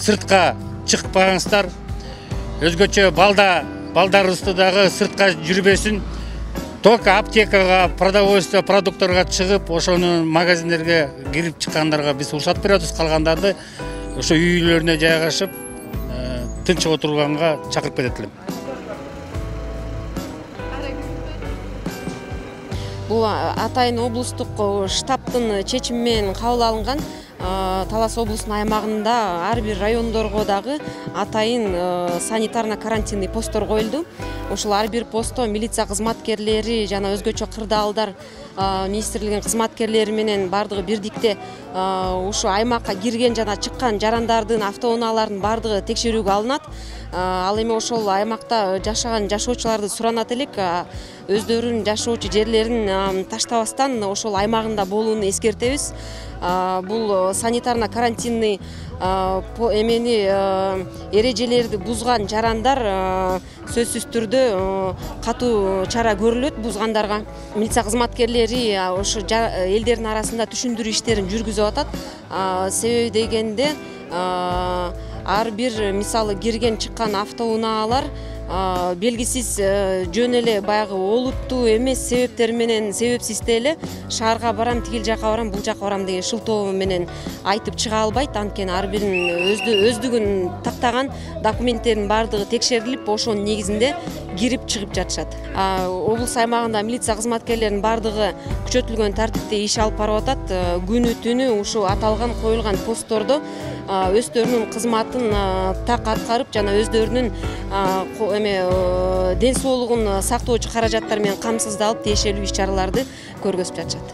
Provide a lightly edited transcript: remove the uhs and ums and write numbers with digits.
сыртқа чыкпаңыздар. Өзгөчө балдарыбызды дагы сыртқа жүрбөсүн. Только аптекага, продовольствие продукторга чыгып, ошону магазиндерге кирип чыккандарга биз уруксат беребиз, калгандарды ошо үйлөрүнө жайгашып, тынч отурганга чакырып кетет элем. Бул атайын облустук штабтын чечими менен кабыл алынган. Талас облусунун аймагында ар бир райондорго дагы атайын санитарно-карантинный посттор коюлду. Ошол ар бир постто милиция кызматкерлери жана өзгөчө кырдаалдар министрлигинин кызматкерлери менен бардыгы бирдикте ушу аймакка кирген жана чыккан жарандардын автоунааларынын бардыгы текшерүүгө алынат. Ал эми ошол аймакта жашаган жашоочуларды суранат элек өздөрүнүн жашоочу жерлерин таштабастан ошол аймагында болууну эскертебиз. Бул санитарно-карантинный эрежелерди бузган жарандар сөзсүз түрдө катуу чара көрүлөт бузгандарга. Милиция кызматкерлери ошо элдердин арасында түшүндүрүү иштерин жүргүзүп атат. Себеби дегенде ар бир мисалы кирген чыккан автоунаалар белгисиз жөн эле баягы олуттуу эмес себептер менен себепсиз эле шаарга барам, тигил жака барам, бул жака барам деген шылтоо менен айтып чыга албайт. Анткени ар биринин өздүгүн тактаган документтердин бардыгы текшерилип, ошонун негизинде кирип чыгып жатышат. Облус аймагында милиция кызматкерлеринин бардыгы күчөтүлгөн тартипте иш алып барып атат. Күнү түнү ушу аталган коюлган посттордо өздөрүнүн кызматын так аткарып жана өздөрүнүн ден соолугун сактоочу каражаттар менен камсыздалып тиешелүү иш чараларды көргөзүп жатышат.